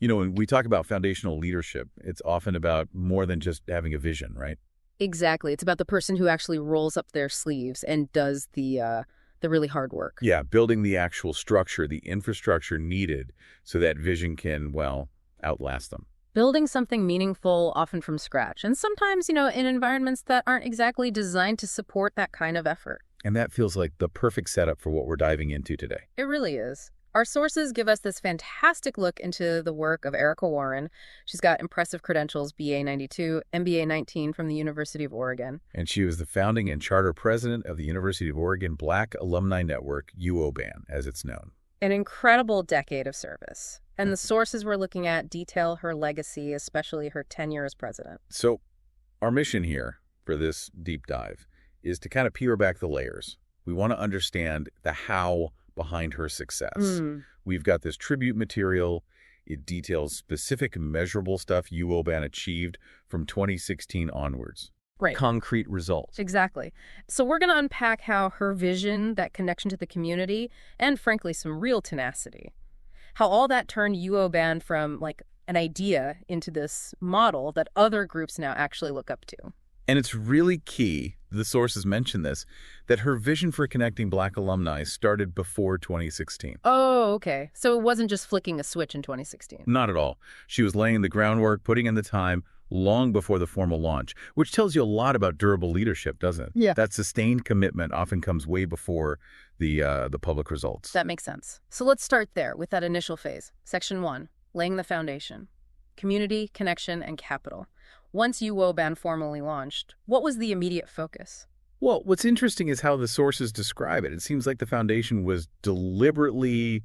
When we talk about foundational leadership, it's often about more than just having a vision, right? Exactly. It's about the person who actually rolls up their sleeves and does the really hard work. Yeah, building the actual structure, the infrastructure needed so that vision can, well, outlast them. Building something meaningful, often from scratch, and sometimes, in environments that aren't exactly designed to support that kind of effort. And that feels like the perfect setup for what we're diving into today. It really is. Our sources give us this fantastic look into the work of Ericka Warren. She's got impressive credentials, BA 92, MBA 19 from the University of Oregon. And she was the founding and charter president of the University of Oregon Black Alumni Network, UOBAn, as it's known. An incredible decade of service. And the sources we're looking at detail her legacy, especially her tenure as president. So our mission here for this deep dive is to kind of peel back the layers. We want to understand the how behind her success. We've got this tribute material. It details specific measurable stuff UOBAN achieved from 2016 onwards. Right. Concrete results. Exactly. So we're going to unpack how her vision, that connection to the community, and frankly, some real tenacity, how all that turned UOBAN from like an idea into this model that other groups now actually look up to. And it's really key, the sources mention this, that her vision for connecting Black alumni started before 2016. Oh, okay. So it wasn't just flicking a switch in 2016. Not at all. She was laying the groundwork, putting in the time long before the formal launch, which tells you a lot about durable leadership, doesn't it? Yeah. That sustained commitment often comes way before the public results. That makes sense. So let's start there with that initial phase. Section 1, laying the foundation. Community, connection, and capital. Once UOBAN formally launched, what was the immediate focus? Well, what's interesting is how the sources describe it. It seems like the foundation was deliberately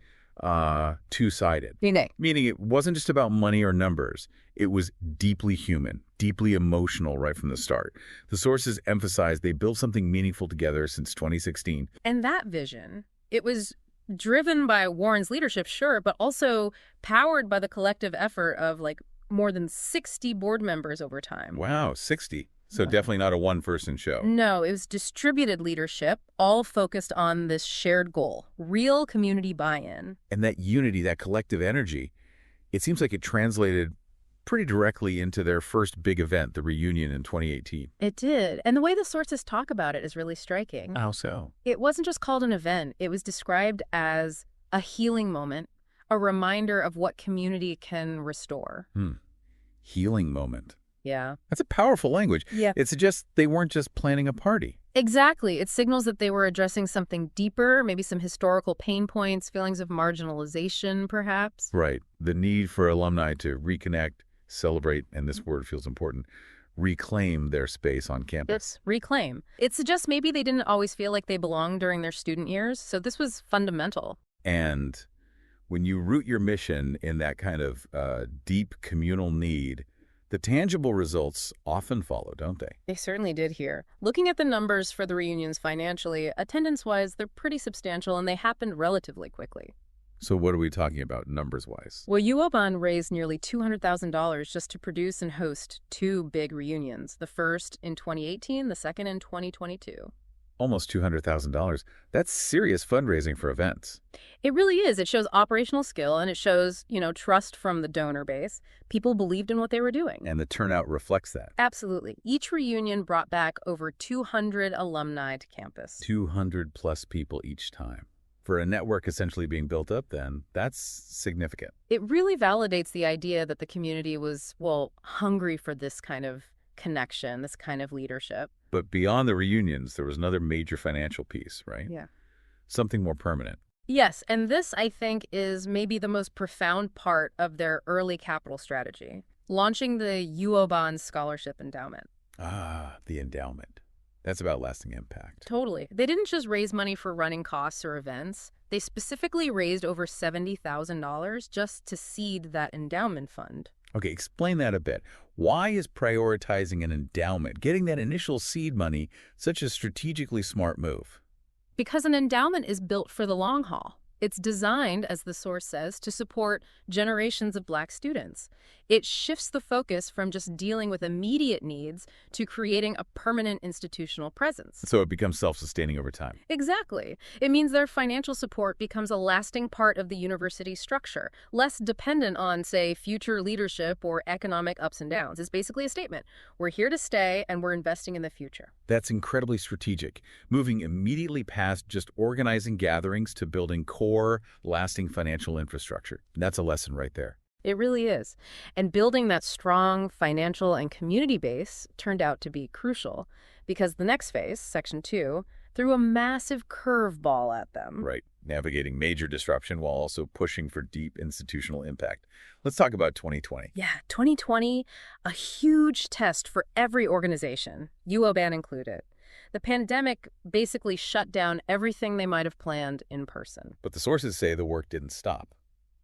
two-sided. Meaning it wasn't just about money or numbers. It was deeply human, deeply emotional right from the start. The sources emphasize they built something meaningful together since 2016. And that vision, it was driven by Warren's leadership, sure, but also powered by the collective effort of like more than 60 board members over time. Wow, 60. So definitely not a one-person show. No, it was distributed leadership, all focused on this shared goal, real community buy-in. And that unity, that collective energy, it seems like it translated pretty directly into their first big event, the reunion in 2018. It did. And the way the sources talk about it is really striking. How so? It wasn't just called an event. It was described as a healing moment, a reminder of what community can restore. Healing moment. Yeah. That's a powerful language. Yeah. It suggests they weren't just planning a party. Exactly. It signals that they were addressing something deeper, maybe some historical pain points, feelings of marginalization, perhaps. Right. The need for alumni to reconnect, celebrate, and this word feels important, reclaim their space on campus. Yes, reclaim. It suggests maybe they didn't always feel like they belonged during their student years, so this was fundamental. And when you root your mission in that kind of deep communal need, the tangible results often follow, don't they? They certainly did here. Looking at the numbers for the reunions financially, attendance-wise, they're pretty substantial, and they happened relatively quickly. So what are we talking about numbers-wise? Well, UOBAN raised nearly $200,000 just to produce and host two big reunions, the first in 2018, the second in 2022. Almost $200,000. That's serious fundraising for events. It really is. It shows operational skill, and it shows, trust from the donor base. People believed in what they were doing. And the turnout reflects that. Absolutely. Each reunion brought back over 200 alumni to campus. 200 plus people each time. For a network essentially being built up then, that's significant. It really validates the idea that the community was, hungry for this kind of connection, this kind of leadership. But beyond the reunions, there was another major financial piece, right? Yeah. Something more permanent. Yes, and this, I think, is maybe the most profound part of their early capital strategy, launching the UOBAN Scholarship Endowment. Ah, the endowment. That's about lasting impact. Totally. They didn't just raise money for running costs or events. They specifically raised over $70,000 just to seed that endowment fund. Okay, explain that a bit. Why is prioritizing an endowment, getting that initial seed money, such a strategically smart move? Because an endowment is built for the long haul. It's designed, as the source says, to support generations of Black students. It shifts the focus from just dealing with immediate needs to creating a permanent institutional presence. So it becomes self-sustaining over time. Exactly. It means their financial support becomes a lasting part of the university structure, less dependent on, say, future leadership or economic ups and downs. It's basically a statement. We're here to stay, and we're investing in the future. That's incredibly strategic, moving immediately past just organizing gatherings to building core, lasting financial infrastructure. That's a lesson right there. It really is. And building that strong financial and community base turned out to be crucial because the next phase, Section 2, threw a massive curveball at them. Right. Navigating major disruption while also pushing for deep institutional impact. Let's talk about 2020. Yeah, 2020, a huge test for every organization, UOBAn included. The pandemic basically shut down everything they might have planned in person. But the sources say the work didn't stop.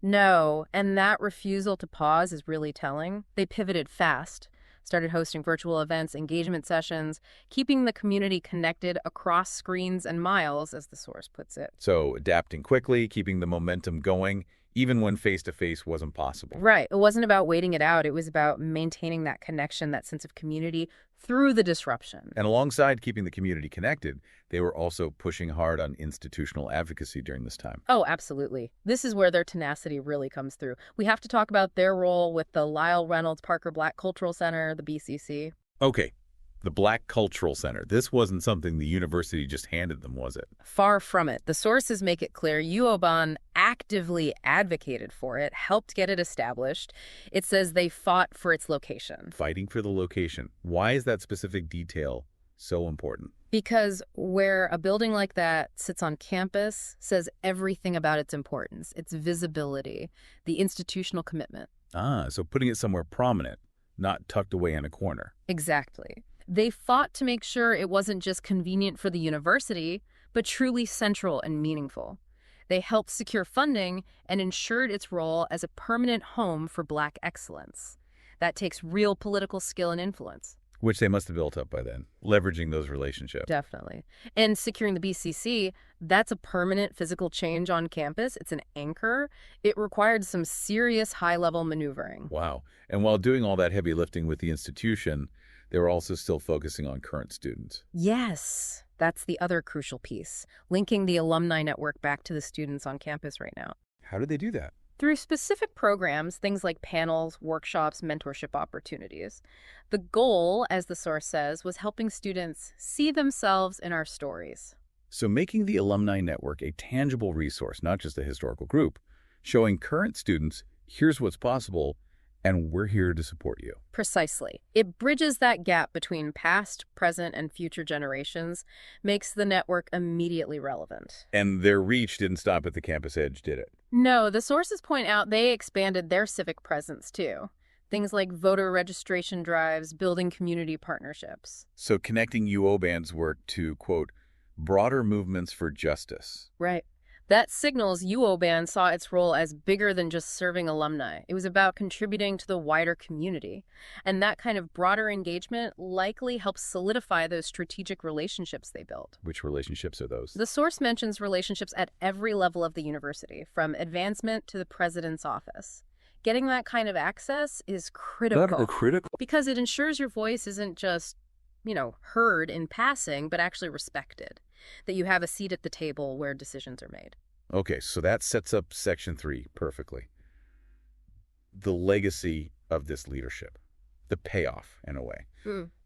No, and that refusal to pause is really telling. They pivoted fast, started hosting virtual events, engagement sessions, keeping the community connected across screens and miles, as the source puts it. So adapting quickly, keeping the momentum going, even when face-to-face wasn't possible. Right. It wasn't about waiting it out. It was about maintaining that connection, that sense of community through the disruption. And alongside keeping the community connected, they were also pushing hard on institutional advocacy during this time. Oh, absolutely. This is where their tenacity really comes through. We have to talk about their role with the Lyle Reynolds Parker Black Cultural Center, the BCC. Okay, the Black Cultural Center. This wasn't something the university just handed them, was it? Far from it. The sources make it clear UOBAn actively advocated for it, helped get it established. It says they fought for its location. Fighting for the location. Why is that specific detail so important? Because where a building like that sits on campus says everything about its importance, its visibility, the institutional commitment. So putting it somewhere prominent, not tucked away in a corner. Exactly. They fought to make sure it wasn't just convenient for the university, but truly central and meaningful. They helped secure funding and ensured its role as a permanent home for Black excellence. That takes real political skill and influence. Which they must have built up by then, leveraging those relationships. Definitely. And securing the BCC, that's a permanent physical change on campus. It's an anchor. It required some serious high-level maneuvering. Wow. And while doing all that heavy lifting with the institution, they were also still focusing on current students. Yes, that's the other crucial piece, linking the alumni network back to the students on campus right now. How did they do that? Through specific programs, things like panels, workshops, mentorship opportunities. The goal, as the source says, was helping students see themselves in our stories. So making the alumni network a tangible resource, not just a historical group, showing current students, here's what's possible, and we're here to support you. Precisely. It bridges that gap between past, present, and future generations, makes the network immediately relevant. And their reach didn't stop at the campus edge, did it? No, the sources point out they expanded their civic presence, too. Things like voter registration drives, building community partnerships. So connecting UOBAN's work to, quote, broader movements for justice. Right. That signals UOBAN saw its role as bigger than just serving alumni. It was about contributing to the wider community. And that kind of broader engagement likely helps solidify those strategic relationships they built. Which relationships are those? The source mentions relationships at every level of the university, from advancement to the president's office. Getting that kind of access is critical. Because it ensures your voice isn't just, heard in passing, but actually respected. That you have a seat at the table where decisions are made. Okay, so that sets up Section 3 perfectly. The legacy of this leadership, the payoff, in a way.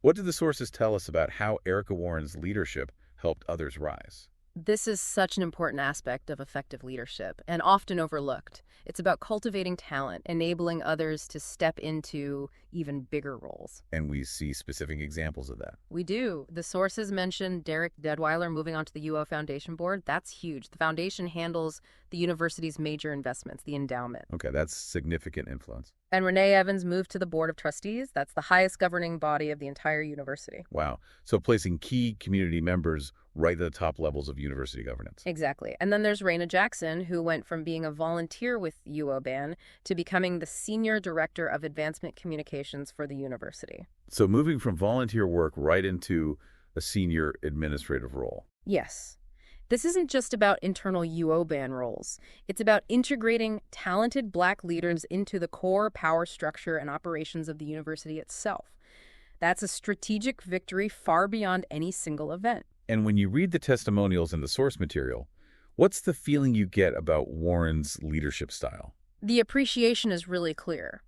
What did the sources tell us about how Ericka Warren's leadership helped others rise? This is such an important aspect of effective leadership and often overlooked. It's about cultivating talent, enabling others to step into even bigger roles. And we see specific examples of that. We do. The sources mentioned Derek Deadweiler moving onto the UO Foundation Board. That's huge. The foundation handles the university's major investments, the endowment. Okay, that's significant influence. And Renee Evans moved to the Board of Trustees. That's the highest governing body of the entire university. Wow. So placing key community members right at the top levels of university governance. Exactly. And then there's Raina Jackson, who went from being a volunteer with UOBAN to becoming the Senior Director of Advancement Communications for the university. So moving from volunteer work right into a senior administrative role. Yes. This isn't just about internal UOBAn roles. It's about integrating talented Black leaders into the core power structure and operations of the university itself. That's a strategic victory far beyond any single event. And when you read the testimonials in the source material, what's the feeling you get about Warren's leadership style? The appreciation is really clear.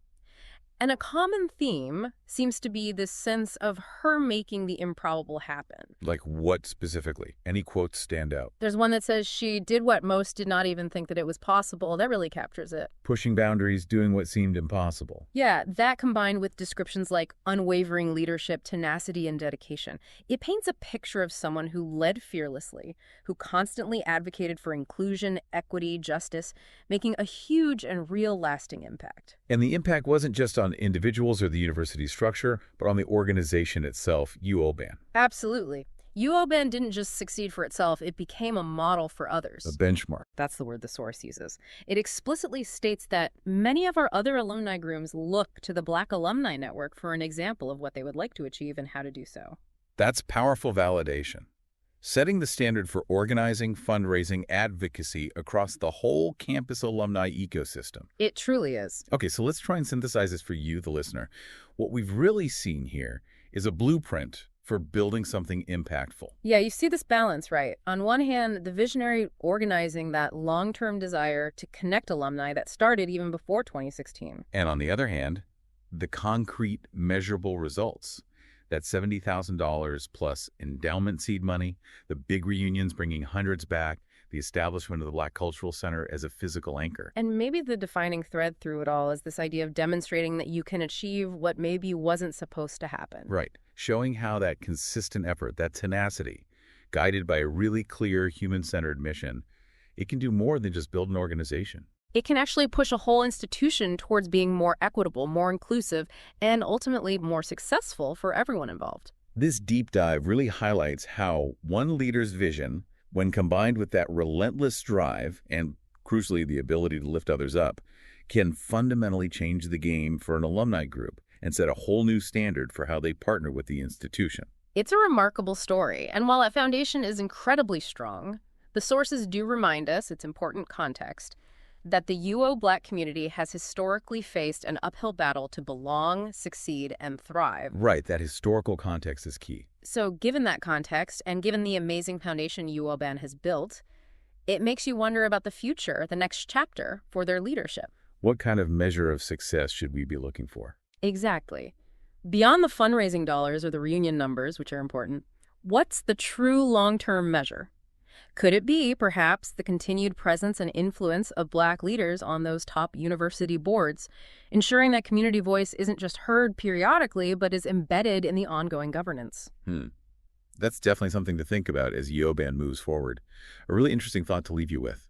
And a common theme seems to be this sense of her making the improbable happen. Like what specifically? Any quotes stand out? There's one that says she did what most did not even think that it was possible. That really captures it. Pushing boundaries, doing what seemed impossible. Yeah, that combined with descriptions like unwavering leadership, tenacity, and dedication. It paints a picture of someone who led fearlessly, who constantly advocated for inclusion, equity, justice, making a huge and real lasting impact. And the impact wasn't just on individuals or the university's structure, but on the organization itself, UOBAN. Absolutely. UOBAN didn't just succeed for itself, it became a model for others. A benchmark. That's the word the source uses. It explicitly states that many of our other alumni groups look to the Black Alumni Network for an example of what they would like to achieve and how to do so. That's powerful validation. Setting the standard for organizing, fundraising, advocacy across the whole campus alumni ecosystem. It truly is. Okay, so let's try and synthesize this for you, the listener. What we've really seen here is a blueprint for building something impactful. Yeah, you see this balance, right? On one hand, the visionary organizing that long-term desire to connect alumni that started even before 2016. And on the other hand, the concrete, measurable results. That $70,000 plus endowment seed money, the big reunions bringing hundreds back, the establishment of the Black Cultural Center as a physical anchor. And maybe the defining thread through it all is this idea of demonstrating that you can achieve what maybe wasn't supposed to happen. Right. Showing how that consistent effort, that tenacity, guided by a really clear human-centered mission, it can do more than just build an organization. It can actually push a whole institution towards being more equitable, more inclusive, and ultimately more successful for everyone involved. This deep dive really highlights how one leader's vision, when combined with that relentless drive and, crucially, the ability to lift others up, can fundamentally change the game for an alumni group and set a whole new standard for how they partner with the institution. It's a remarkable story, and while that foundation is incredibly strong, the sources do remind us, it's important context, that the UO Black community has historically faced an uphill battle to belong, succeed, and thrive. Right, that historical context is key. So given that context, and given the amazing foundation UOBAN has built, it makes you wonder about the future, the next chapter for their leadership. What kind of measure of success should we be looking for? Exactly. Beyond the fundraising dollars or the reunion numbers, which are important, what's the true long-term measure? Could it be, perhaps, the continued presence and influence of Black leaders on those top university boards, ensuring that community voice isn't just heard periodically, but is embedded in the ongoing governance? That's definitely something to think about as UOBAN moves forward. A really interesting thought to leave you with.